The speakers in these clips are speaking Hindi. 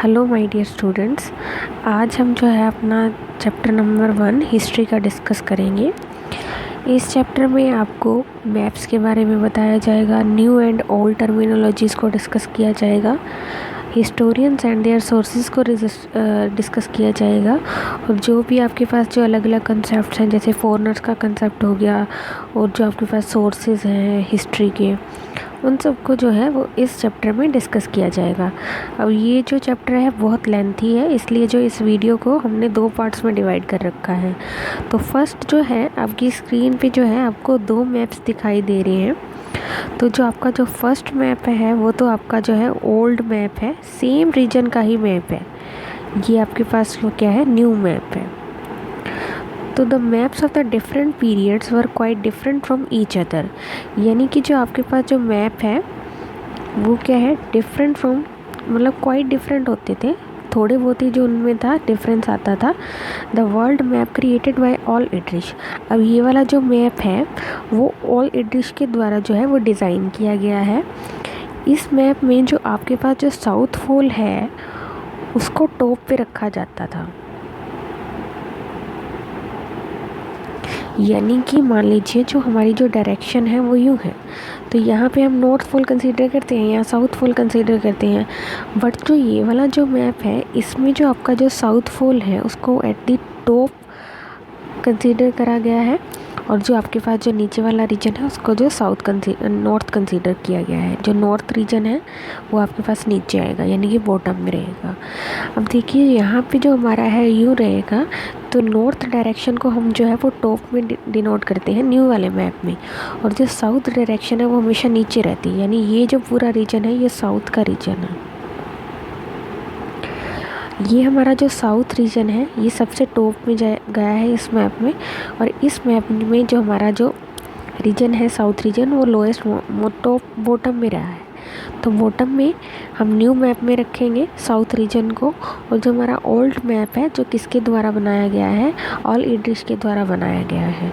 Hello my dear students. आज हम जो है अपना चैप्टर नंबर 1 हिस्ट्री का डिस्कस करेंगे। इस चैप्टर में आपको मैप्स के बारे में बताया जाएगा, न्यू एंड ओल्ड टर्मिनोलॉजीज़ को डिस्कस किया जाएगा, हिस्टोरियंस एंड देयर सोर्सेज को डिस्कस किया जाएगा, और जो भी आपके पास जो अलग अलग कंसेप्ट हैं जैसे फॉरेनर्स का कंसेप्ट हो गया और जो आपके पास सोर्सेज हैं हिस्ट्री के, उन सबको जो है वो इस चैप्टर में डिस्कस किया जाएगा। अब ये जो चैप्टर है बहुत लेंथी है, इसलिए जो इस वीडियो को हमने 2 पार्ट्स में डिवाइड कर रखा है। तो फर्स्ट जो है आपकी स्क्रीन पे जो है आपको 2 मैप्स दिखाई दे रहे हैं। तो जो आपका जो फर्स्ट मैप है वो तो आपका जो है ओल्ड मैप है, सेम रीजन का ही मैप है। ये आपके पास जो क्या है न्यू मैप है। तो the maps of the different periods were quite different from each other, यानी कि जो आपके पास जो मैप है वो क्या है डिफरेंट फ्रॉम, मतलब क्वाइट डिफरेंट होते थे, थोड़े बहुत ही जो उनमें था डिफरेंस आता था। The world map created by al Idrisi, अब ये वाला जो मैप है वो ऑल इड्रिश के द्वारा जो है वो डिज़ाइन किया गया है। इस मैप में जो आपके पास जो साउथ पोल है उसको टॉप पे रखा जाता था, यानी कि मान लीजिए जो हमारी जो डायरेक्शन है वो यूँ है, तो यहाँ पे हम नॉर्थ पोल कंसीडर करते हैं या साउथ पोल कंसीडर करते हैं। बट जो ये वाला जो मैप है इसमें जो आपका जो साउथ पोल है उसको एट द टॉप कंसीडर करा गया है, और जो आपके पास जो नीचे वाला रीजन है उसको जो नॉर्थ कंसीडर किया गया है। जो नॉर्थ रीजन है वो आपके पास नीचे आएगा, यानी कि बॉटम में रहेगा। अब देखिए यहाँ पे जो हमारा है यू रहेगा, तो नॉर्थ डायरेक्शन को हम जो है वो टॉप में डिनोट करते हैं न्यू वाले मैप में, और जो साउथ डायरेक्शन है वो हमेशा नीचे रहती है, यानी ये जो पूरा रीजन है ये साउथ का रीजन है। ये हमारा जो साउथ रीजन है ये सबसे टॉप में गया है इस मैप में, और इस मैप में जो हमारा जो रीजन है साउथ रीजन वो लोएस्ट टॉप बॉटम में रहा है। तो बॉटम में हम न्यू मैप में रखेंगे साउथ रीजन को, और जो हमारा ओल्ड मैप है जो किसके द्वारा बनाया गया है, ऑल इड्रिश के द्वारा बनाया गया है।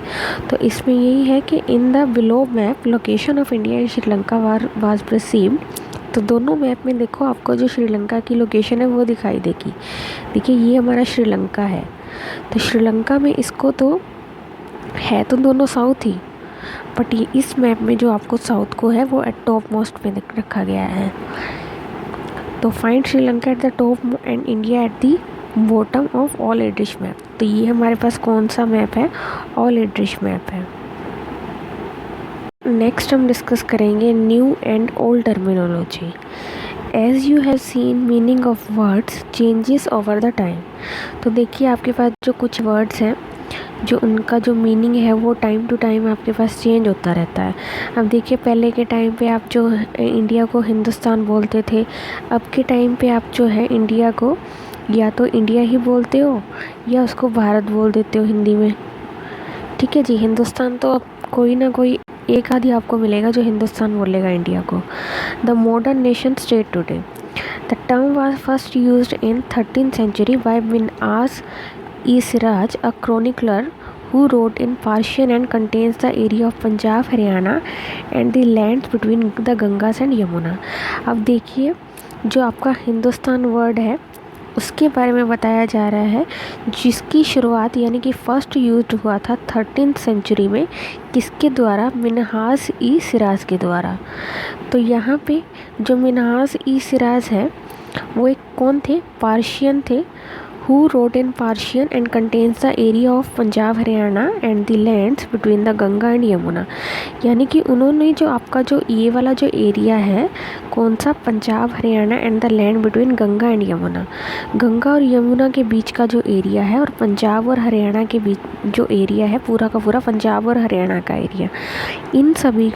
तो इसमें यही है कि in the below map location of India and Sri Lanka was received. तो दोनों मैप में देखो आपको जो श्रीलंका की लोकेशन है वो दिखाई देगी। देखिए ये हमारा श्रीलंका है, तो श्रीलंका में इसको तो है तो दोनों साउथ ही, बट ये इस मैप में जो आपको साउथ को है वो एट टॉप मोस्ट में रखा गया है। तो find Sri Lanka at the top and India at the bottom of al Idrisi map. तो ये हमारे पास कौन सा मैप है, ऑल इड्रिश मैप है। नेक्स्ट हम डिस्कस करेंगे new and old terminology. As you have seen meaning of words changes over the time. तो देखिए आपके पास जो कुछ वर्ड्स हैं जो उनका जो मीनिंग है वो टाइम टू टाइम आपके पास चेंज होता रहता है। अब देखिए पहले के टाइम पे आप जो इंडिया को हिंदुस्तान बोलते थे, अब के टाइम पे आप जो है इंडिया को या तो इंडिया ही बोलते हो या उसको भारत बोल देते हो हिंदी में। ठीक है जी, हिंदुस्तान तो अब कोई ना कोई एक आधी आपको मिलेगा जो हिंदुस्तान बोलेगा इंडिया को। The modern nation state today, the term was first used in 13th century by Minhas-e-Siraj, a chronicler who wrote in Persian and contains the area of Punjab, Haryana and the lands between the Gangas and Yamuna। अब देखिए जो आपका हिंदुस्तान वर्ड है उसके बारे में बताया जा रहा है, जिसकी शुरुआत यानी कि फर्स्ट यूज हुआ था 13th century में, किसके द्वारा, मिन्हास-ई-सिराज के द्वारा। तो यहाँ पे जो मिन्हास-ई-सिराज है वो एक कौन थे, पार्शियन थे, who wrote in Persian and contains the area of Punjab, Haryana and the lands between the Ganga and Yamuna। यानी कि उन्होंने जो आपका जो ये वाला जो एरिया है कौन सा, Punjab, Haryana and the land between Ganga and Yamuna, Ganga और यमुना के बीच का जो एरिया है और पंजाब और हरियाणा के बीच जो एरिया है पूरा का पूरा पंजाब और हरियाणा का एरिया, इन सभी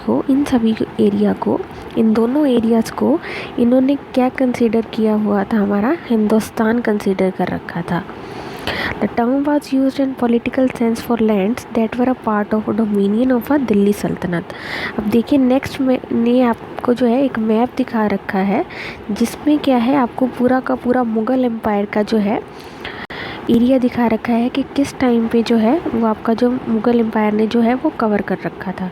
एरिया को, इन दोनों एरियाज़ को इन्होंने क्या कंसीडर किया हुआ था, हमारा हिंदुस्तान कंसीडर कर रखा था। The term was used in political sense for lands that were a part of dominion of a Delhi सल्तनत। अब देखिए नेक्स्ट में ने आपको जो है एक मैप दिखा रखा है जिसमें क्या है आपको पूरा का पूरा मुग़ल एम्पायर का जो है एरिया दिखा रखा है कि किस टाइम पे जो है वो आपका जो मुग़ल एम्पायर ने जो है वो कवर कर रखा था।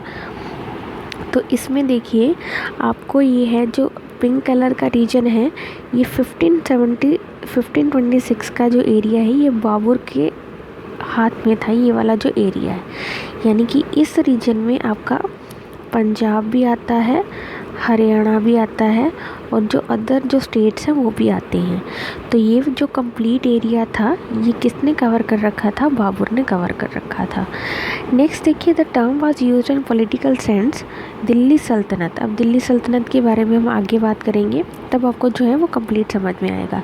तो इसमें देखिए आपको ये है जो पिंक कलर का रीजन है ये 1526 का जो एरिया है ये बाबर के हाथ में था, ये वाला जो एरिया है। यानी कि इस रीजन में आपका पंजाब भी आता है, हरियाणा भी आता है और जो अदर जो स्टेट्स हैं वो भी आते हैं। तो ये जो कंप्लीट एरिया था ये किसने कवर कर रखा था? बाबर ने कवर कर रखा था। नेक्स्ट देखिए, the term was used in political sense Delhi सल्तनत। अब दिल्ली सल्तनत के बारे में हम आगे बात करेंगे, तब आपको जो है वो कंप्लीट समझ में आएगा।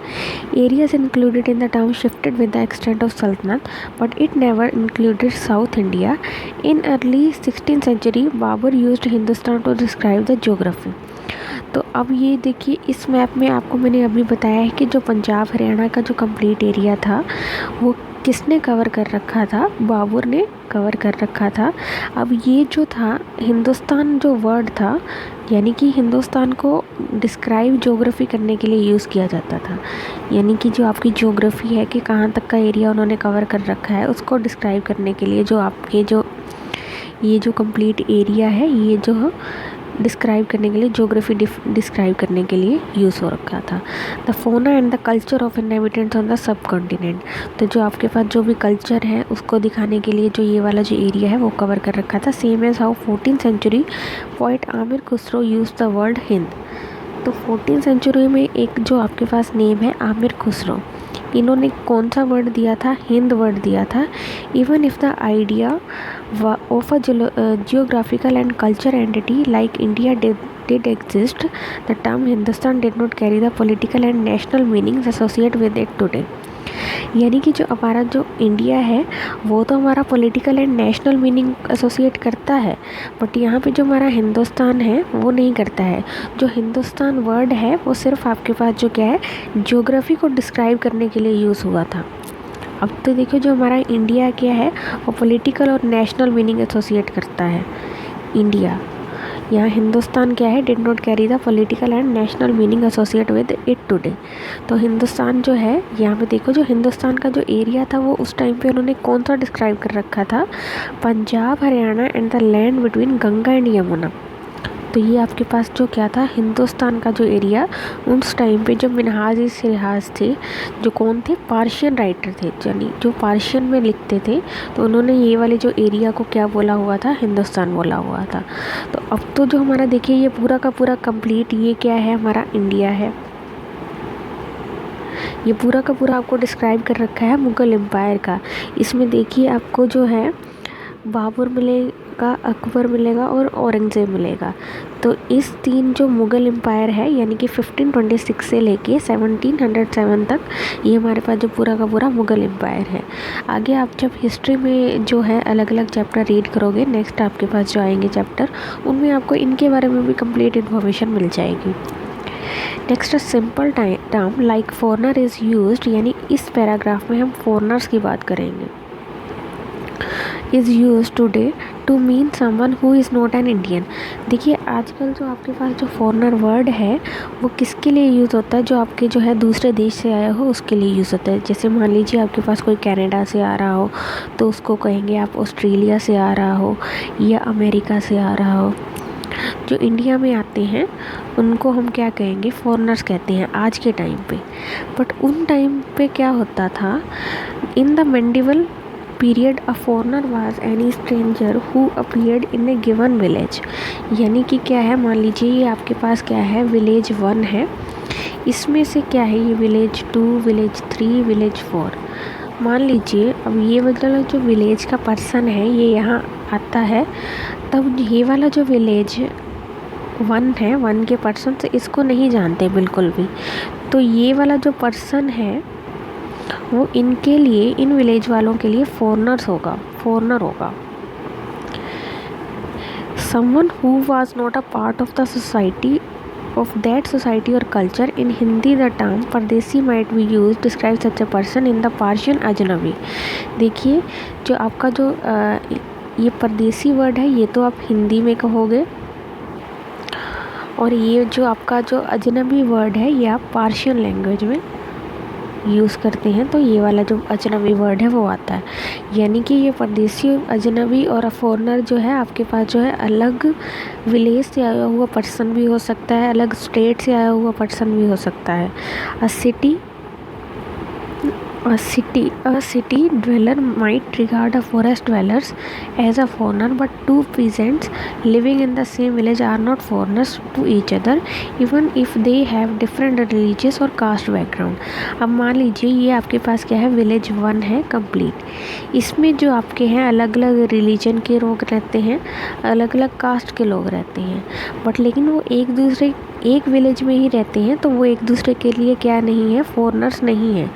Areas included in the term shifted with the extent of सल्तनत but it never included South India. In early 16th century Babur used Hindustan to describe the geography. तो अब ये देखिए, इस मैप में आपको मैंने अभी बताया है कि जो पंजाब हरियाणा का जो कंप्लीट एरिया था वो किसने कवर कर रखा था? बाबर ने कवर कर रखा था। अब ये जो था हिंदुस्तान जो वर्ड था, यानी कि हिंदुस्तान को डिस्क्राइब ज्योग्राफी करने के लिए यूज़ किया जाता था। यानी कि जो आपकी ज्योग्राफी है कि कहाँ तक का एरिया उन्होंने कवर कर रखा है उसको डिस्क्राइब करने के लिए जो आपके जो ये जो कंप्लीट एरिया है ये जो डिस्क्राइब करने के लिए ज्योग्राफी डिस्क्राइब करने के लिए यूज़ हो रखा था। द फोना and the culture of inhabitants on the sub continent. तो जो आपके पास जो भी कल्चर है उसको दिखाने के लिए जो ये वाला जो एरिया है वो कवर कर रखा था। Same as how 14th century poet Amir Khusrau use the word Hind. तो 14th सेंचुरी में एक जो आपके पास नेम है आमिर खुसरो, इन्होंने कौन सा वर्ड दिया था? हिंद वर्ड दिया था। Even if the idea of a geographical and culture entity like India did exist, the term Hindustan did not carry the political and national meanings associated with it today। यानी कि जो हमारा जो इंडिया है वो तो हमारा political and national meaning associate करता है, बट यहाँ पे जो हमारा हिंदुस्तान है वो नहीं करता है। जो हिंदुस्तान वर्ड है वो सिर्फ आपके पास जो क्या है ज्योग्राफी को डिस्क्राइब करने के लिए यूज़ हुआ था। अब तो देखो जो हमारा इंडिया क्या है वो पॉलिटिकल और नेशनल मीनिंग एसोसिएट करता है इंडिया। यहाँ हिंदुस्तान क्या है? Did not carry the political and national meaning associate with it today. तो हिंदुस्तान जो है यहाँ पे देखो जो हिंदुस्तान का जो एरिया था वो उस टाइम पे उन्होंने कौन सा डिस्क्राइब कर रखा था? Punjab Haryana and the land between Ganga and Yamuna. तो ये आपके पास जो क्या था हिंदुस्तान का जो एरिया उस टाइम पे जो मिनहाज सिराज थे जो कौन थे? पार्शियन राइटर थे, यानी जो पार्शियन में लिखते थे, तो उन्होंने ये वाले जो एरिया को क्या बोला हुआ था? हिंदुस्तान बोला हुआ था। तो अब तो जो हमारा देखिए ये पूरा का पूरा कंप्लीट ये क्या है? हमारा इंडिया है। ये पूरा का पूरा आपको डिस्क्राइब कर रखा है मुग़ल एम्पायर का। इसमें देखिए आपको जो है बाबर मिलेगा, अकबर मिलेगा और औरंगज़ेब मिलेगा। तो इस तीन जो मुग़ल एम्पायर है यानी कि 1526 से लेके 1707 तक ये हमारे पास जो पूरा का पूरा मुग़ल एम्पायर है। आगे आप जब हिस्ट्री में जो है अलग अलग चैप्टर रीड करोगे, नेक्स्ट आपके पास जो आएंगे चैप्टर उनमें आपको इनके बारे में भी कंप्लीट इन्फॉर्मेशन मिल जाएगी। Next simple term like foreigner is used, यानी इस पैराग्राफ में हम फॉरनर्स की बात करेंगे। Is use today to mean someone who is not an Indian. देखिए आजकल जो आपके पास जो फॉरनर वर्ड है वो किसके लिए यूज़ होता है? जो आपके जो है दूसरे देश से आया हो उसके लिए यूज़ होता है। जैसे मान लीजिए आपके पास कोई कनाडा से आ रहा हो तो उसको कहेंगे आप ऑस्ट्रेलिया से आ रहा हो या अमेरिका से आ रहा हो। जो इंडिया में आते हैं उनको हम क्या कहेंगे? फॉरनर्स कहते हैं आज के टाइम पे। बट उन टाइम पे क्या होता था? In the medieval period a foreigner was any stranger who appeared in A given village. यानी कि क्या है, मान लीजिए ये आपके पास क्या है विलेज 1 है, इसमें से क्या है ये विलेज 2, विलेज 3, विलेज 4। मान लीजिए अब ये मतलब जो विलेज का पर्सन है ये यहाँ आता है, तब ये वाला जो विलेज 1 है 1 के पर्सन से इसको नहीं जानते बिल्कुल भी, तो ये वाला जो पर्सन है वो इनके लिए इन विलेज वालों के लिए फॉरनर होगा। Someone who was not a part of the society of that society or culture. In Hindi the term परदेसी might be used describe such a person in the Persian अजनबी। देखिए जो आपका जो ये परदेसी वर्ड है ये तो आप हिंदी में कहोगे, और ये जो आपका जो अजनबी वर्ड है ये आप पार्शियन लैंग्वेज में यूज़ करते हैं तो ये वाला जो अजनबी वर्ड है वो आता है। यानी कि ये परदेसी, अजनबी और फॉरेनर जो है आपके पास जो है अलग विलेज से आया हुआ पर्सन भी हो सकता है, अलग स्टेट से आया हुआ पर्सन भी हो सकता है। A city dweller might regard a forest dwellers as a foreigner, but two peasants living in the same village are not foreigners to each other, even if they have different religious और caste background। अब मान लीजिए ये आपके पास क्या है, विलेज 1 है कंप्लीट। इसमें जो आपके हैं अलग अलग रिलीजन के लोग रहते हैं, अलग अलग कास्ट के लोग रहते हैं, बट लेकिन वो एक विलेज में ही रहते हैं, तो वो एक दूसरे के लिए क्या नहीं है, फॉरेनर्स नहीं है।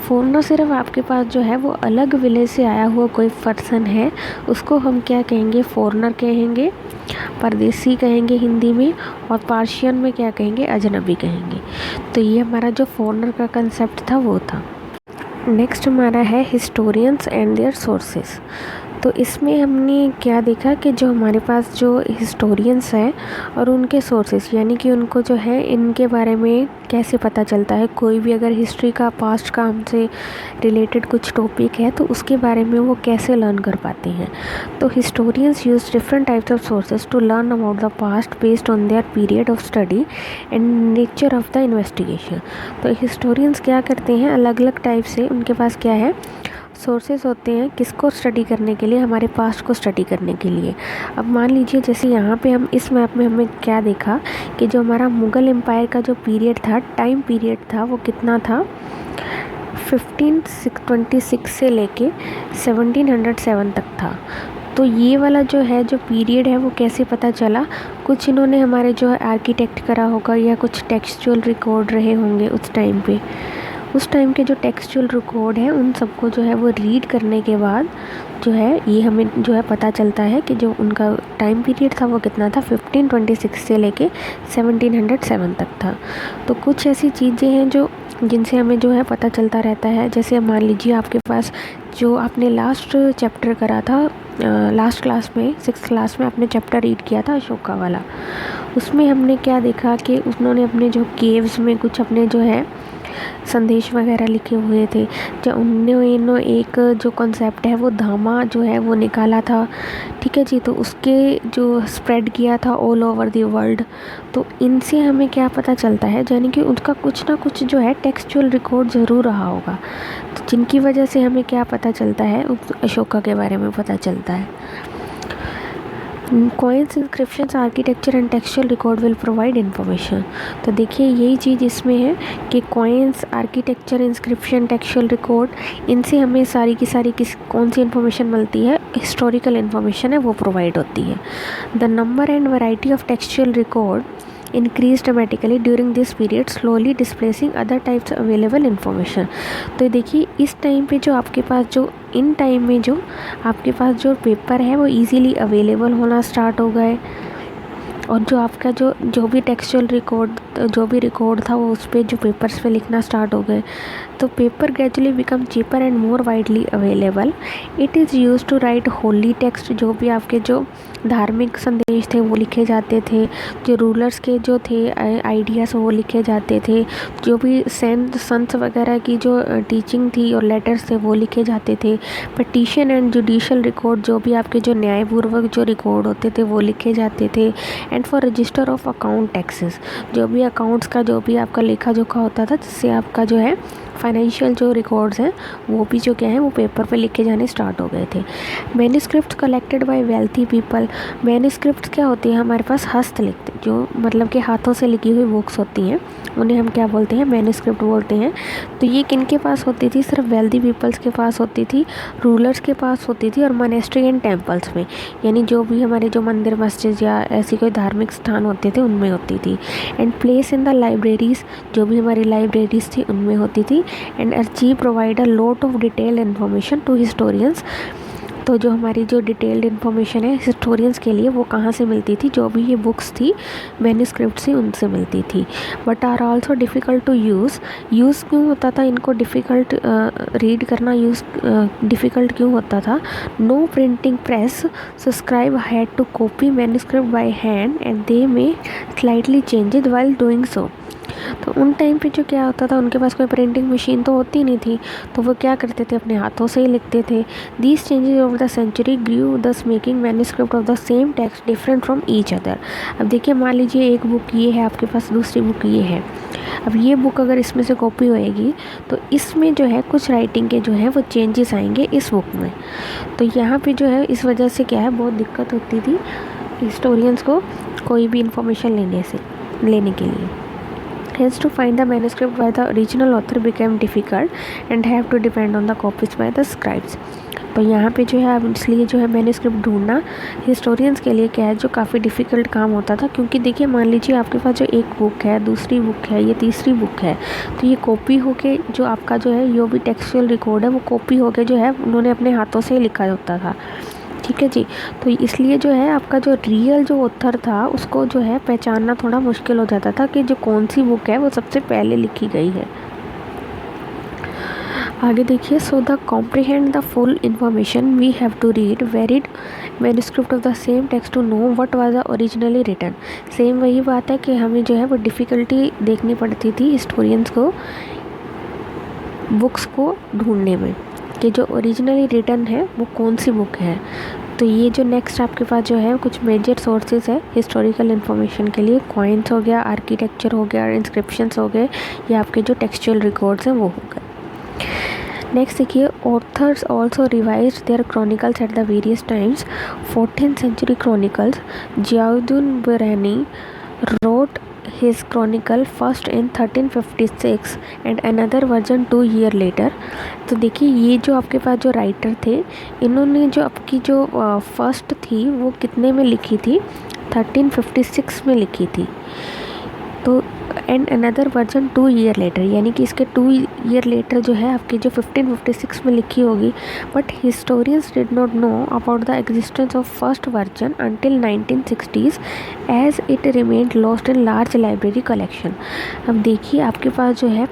फॉरेनर सिर्फ आपके पास जो है वो अलग विलेज से आया हुआ कोई पर्सन है, उसको हम क्या कहेंगे, फॉरेनर कहेंगे, परदेसी कहेंगे हिंदी में, और पार्शियन में क्या कहेंगे, अजनबी कहेंगे। तो ये हमारा जो फॉरेनर का कंसेप्ट था वो था। नेक्स्ट हमारा है हिस्टोरियंस एंड देयर सोर्सेस। तो इसमें हमने क्या देखा कि जो हमारे पास जो हिस्टोरियंस हैं और उनके सोर्सेस, यानी कि उनको जो है इनके बारे में कैसे पता चलता है, कोई भी अगर हिस्ट्री का पास्ट का हमसे रिलेटेड कुछ टॉपिक है तो उसके बारे में वो कैसे लर्न कर पाते हैं। तो historians use different types of sources to learn about the past based on their period of study and nature of the investigation. तो हिस्टोरियंस क्या करते हैं, अलग अलग टाइप से उनके पास क्या है, सोर्सेस होते हैं, किसको स्टडी करने के लिए, हमारे पास्ट को स्टडी करने के लिए। अब मान लीजिए जैसे यहाँ पे हम इस मैप में हमें क्या देखा कि जो हमारा मुग़ल एम्पायर का जो पीरियड था, टाइम पीरियड था, वो कितना था, 1526 से लेके 1707 तक था। तो ये वाला जो है जो पीरियड है वो कैसे पता चला, कुछ इन्होंने हमारे जो है आर्किटेक्ट करा होगा या कुछ टेक्सचुअल रिकॉर्ड रहे होंगे उस टाइम पे। उस टाइम के जो टेक्सचुअल रिकॉर्ड है उन सबको जो है वो रीड करने के बाद जो है ये हमें जो है पता चलता है कि जो उनका टाइम पीरियड था वो कितना था, 1526 से लेके 1707 तक था। तो कुछ ऐसी चीज़ें हैं जो जिनसे हमें जो है पता चलता रहता है। जैसे मान लीजिए आपके पास जो आपने लास्ट चैप्टर करा था, लास्ट क्लास में 6th क्लास में आपने चैप्टर रीड किया था अशोका वाला, उसमें हमने क्या देखा कि उन्होंने अपने जो केव्स में कुछ अपने जो है संदेश वगैरह लिखे हुए थे। जब उन्होंने एक जो कॉन्सेप्ट है वो धामा जो है वो निकाला था, ठीक है जी, तो उसके जो स्प्रेड किया था ऑल ओवर द वर्ल्ड। तो इनसे हमें क्या पता चलता है, यानी कि उनका कुछ ना कुछ जो है टेक्सचुअल रिकॉर्ड ज़रूर रहा होगा, तो जिनकी वजह से हमें क्या पता चलता है, अशोका के बारे में पता चलता है। Coins, inscriptions, architecture and textual record will provide information. तो देखिए यही चीज़ इसमें है कि coins, architecture, inscription, textual record, इनसे हमें सारी की सारी कौन सी इन्फॉर्मेशन मिलती है, हिस्टोरिकल इन्फॉर्मेशन है वो प्रोवाइड होती है। The number and variety of textual record increased dramatically during this period, slowly displacing other types available information। तो देखिए इस टाइम पे जो आपके पास जो इन टाइम में जो आपके पास जो पेपर है वो इजीली अवेलेबल होना स्टार्ट हो गए, और जो आपका जो भी टेक्सचुअल रिकॉर्ड, जो भी रिकॉर्ड था वो उस पर जो पेपर्स पे लिखना स्टार्ट हो गए। तो paper gradually become cheaper and more widely available. It is use to write holy text, जो भी आपके जो धार्मिक संदेश थे वो लिखे जाते थे, जो रूलर्स के जो थे आइडियाज़ वो लिखे जाते थे, जो भी संत वगैरह की जो टीचिंग थी और लेटर्स थे वो लिखे जाते थे। पटिशन एंड जुडिशल रिकॉर्ड, जो भी आपके जो न्यायपूर्वक जो रिकॉर्ड होते थे वो लिखे जाते थे। And for register of account taxes, जो भी अकाउंट्स का जो भी आपका लेखा जोखा होता था, जिससे आपका जो है फाइनेंशियल जो रिकॉर्ड्स हैं वो भी जो क्या है वो पेपर पे लिखे जाने स्टार्ट हो गए थे। Manuscripts collected by wealthy people. Manuscripts क्या होती है, हमारे पास हस्तलिखित, जो मतलब कि हाथों से लिखी हुई बुक्स होती हैं, उन्हें हम क्या बोलते हैं, मैन्युस्क्रिप्ट बोलते हैं। तो ये किन के पास होती थी, सिर्फ वेल्दी पीपल्स के पास होती थी, रूलर्स के पास होती थी, और मॉनेस्ट्री एंड टेम्पल्स में, यानी जो भी हमारे जो मंदिर मस्जिद या ऐसी कोई धार्मिक स्थान होते थे उनमें होती थी। And place in the libraries, जो भी हमारी लाइब्रेरीज थी उनमें होती थी। And archive provide a lot of detailed information to historians. तो जो हमारी जो डिटेल्ड इन्फॉर्मेशन है हिस्टोरियंस के लिए वो कहाँ से मिलती थी, जो भी ये बुक्स थी मैन्युस्क्रिप्ट से उनसे मिलती थी। But are also difficult to use क्यों होता था इनको, डिफ़िकल्ट रीड करना डिफ़िकल्ट क्यों होता था। No printing press, subscribe had to copy manuscript by hand and they may slightly changed while doing so. तो उन टाइम पे जो क्या होता था, उनके पास कोई प्रिंटिंग मशीन तो होती नहीं थी, तो वो क्या करते थे, अपने हाथों से ही लिखते थे। These changes over the century grew thus making manuscript of the same text different from each other. अब देखिए, मान लीजिए एक बुक ये है आपके पास, दूसरी बुक ये है। अब ये बुक अगर इसमें से कॉपी होएगी तो इसमें जो है कुछ राइटिंग के जो है वो चेंजेस आएंगे इस बुक में। तो यहाँ पे जो है इस वजह से क्या है, बहुत दिक्कत होती थी हिस्टोरियंस को कोई भी इंफॉर्मेशन लेने के लिए। Hence, to find the manuscript by the original author became difficult and have to depend on the copies by the scribes। तो यहाँ पे जो है अब इसलिए जो है मैन्युस्क्रिप्ट ढूंढना हिस्टोरियंस के लिए क्या है, जो काफ़ी डिफ़िकल्ट काम होता था। क्योंकि देखिए, मान लीजिए आपके पास जो एक बुक है, दूसरी बुक है, ये तीसरी बुक है, तो ये कॉपी होके जो आपका जो है जो भी टेक्सचुअल रिकॉर्ड है वो कॉपी होके जो है उन्होंने अपने हाथों से लिखा होता था। ठीक है जी। तो इसलिए जो है आपका जो रियल जो ऑथर था उसको जो है पहचानना थोड़ा मुश्किल हो जाता था कि जो कौन सी बुक है वो सबसे पहले लिखी गई है। आगे देखिए, so the comprehend the full information we have to read varied manuscript of the same text to know what was the originally written. सेम वही बात है कि हमें जो है वो डिफ़िकल्टी देखनी पड़ती थी हिस्टोरियंस को बुक्स को ढूंढने में कि जो ओरिजिनली रिटन है वो कौन सी बुक है। तो ये जो नेक्स्ट आपके पास जो है कुछ मेजर सोर्सेज है हिस्टोरिकल इन्फॉर्मेशन के लिए, कॉइन्स हो गया, आर्किटेक्चर हो गया, इंस्क्रिप्शंस हो गए, या आपके जो टेक्सचुअल रिकॉर्ड्स हैं वो हो गए। नेक्स्ट देखिए, authors also revise their chronicles at the various times. 14th century chronicles, Ziauddin Barani wrote his chronicle first in 1356 and another version 2 years later। तो देखिए, ये जो आपके पास जो राइटर थे, इन्होंने जो आपकी जो फर्स्ट थी वो कितने में लिखी थी, 1356 में लिखी थी। तो and another version 2 years later, यानी कि इसके 2 years later जो है आपकी जो 1556 में लिखी होगी। But historians did not know about the existence of first version until 1960s as it remained lost in large library collection. अब देखिए, आपके पास जो है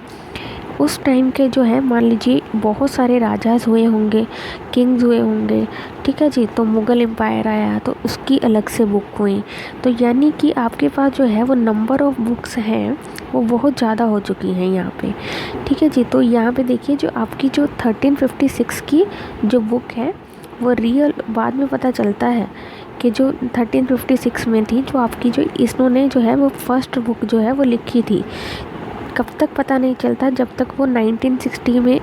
उस टाइम के जो है, मान लीजिए बहुत सारे राजाज हुए होंगे, किंग्स हुए होंगे, ठीक है जी। तो मुग़ल एम्पायर आया तो उसकी अलग से बुक हुई। तो यानी कि आपके पास जो है वो नंबर ऑफ़ बुक्स हैं वो बहुत ज़्यादा हो चुकी हैं यहाँ पे, ठीक है जी। तो यहाँ पे देखिए, जो आपकी जो 1356 की जो बुक है वो रियल बाद में पता चलता है कि जो 1356 में थी, जो आपकी जो इन्होंने जो है वो फर्स्ट बुक जो है वो लिखी थी। कब तक पता नहीं चलता, जब तक वो 1960 में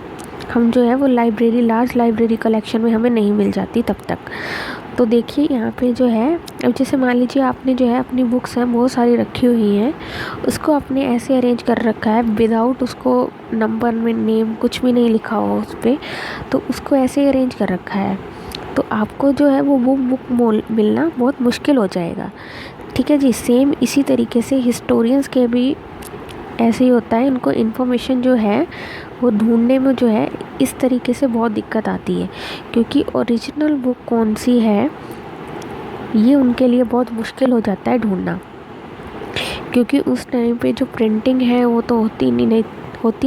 हम जो है वो लाइब्रेरी, लार्ज लाइब्रेरी कलेक्शन में हमें नहीं मिल जाती तब तक। तो देखिए, यहाँ पे जो है, अब जैसे मान लीजिए आपने जो है अपनी बुक्स हैं बहुत सारी रखी हुई हैं, उसको आपने ऐसे अरेंज कर रखा है विदाउट उसको नंबर में नेम कुछ भी नहीं लिखा हो उस पर, तो उसको ऐसे ही अरेंज कर रखा है, तो आपको जो है वो बुक मिलना बहुत मुश्किल हो जाएगा, ठीक है जी। सेम इसी तरीके से हिस्टोरियंस के भी ऐसे ही होता है, इनको इन्फॉर्मेशन जो है वो ढूंढने में जो है इस तरीके से बहुत दिक्कत आती है, क्योंकि ओरिजिनल बुक कौन सी है ये उनके लिए बहुत मुश्किल हो जाता है ढूंढना। क्योंकि उस टाइम पे जो प्रिंटिंग है वो तो होती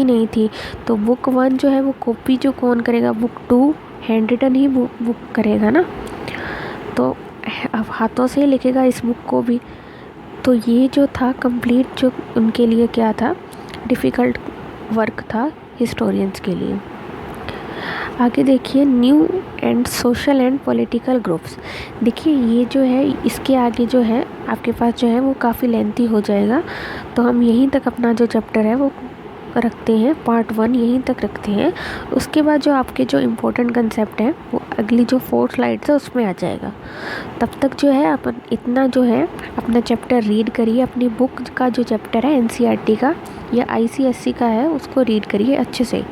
नहीं थी। तो बुक 1 जो है वो कॉपी जो कौन करेगा, बुक 2 हैंड रिटन ही बुक करेगा ना, तो अब हाथों से लिखेगा इस बुक को भी। तो ये जो था कंप्लीट जो उनके लिए क्या था, डिफ़िकल्ट वर्क था हिस्टोरियंस के लिए। आगे देखिए, new and social and political groups. देखिए, ये जो है इसके आगे जो है आपके पास जो है वो काफ़ी लेंथी हो जाएगा, तो हम यहीं तक अपना जो चैप्टर है वो रखते हैं, पार्ट 1 यहीं तक रखते हैं। उसके बाद जो आपके जो इम्पोर्टेंट कंसेप्ट हैं वो अगली जो 4 स्लाइड्स है उसमें आ जाएगा। तब तक जो है अपन इतना जो है अपना चैप्टर रीड करिए, अपनी बुक का जो चैप्टर है एनसीईआरटी का या आईसीएसई का है उसको रीड करिए अच्छे से।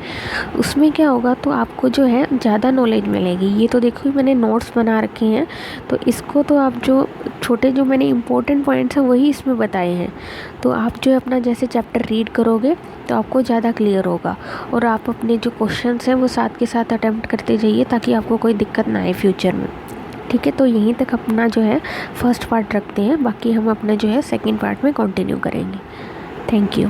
उसमें क्या होगा, तो आपको जो है ज़्यादा नॉलेज मिलेगी। ये तो देखो मैंने नोट्स बना रखे हैं, तो इसको तो आप जो छोटे जो मैंने इम्पोर्टेंट पॉइंट्स हैं वही इसमें बताए हैं, तो आप जो है अपना जैसे चैप्टर रीड करोगे तो आपको ज़्यादा क्लियर होगा, और आप अपने जो क्वेश्चंस हैं वो साथ के साथ अटेम्प्ट करते जाइए ताकि आपको कोई दिक्कत ना आए फ्यूचर में, ठीक है। तो यहीं तक अपना जो है फर्स्ट पार्ट रखते हैं, बाकी हम अपना जो है सेकंड पार्ट में कंटिन्यू करेंगे। Thank you.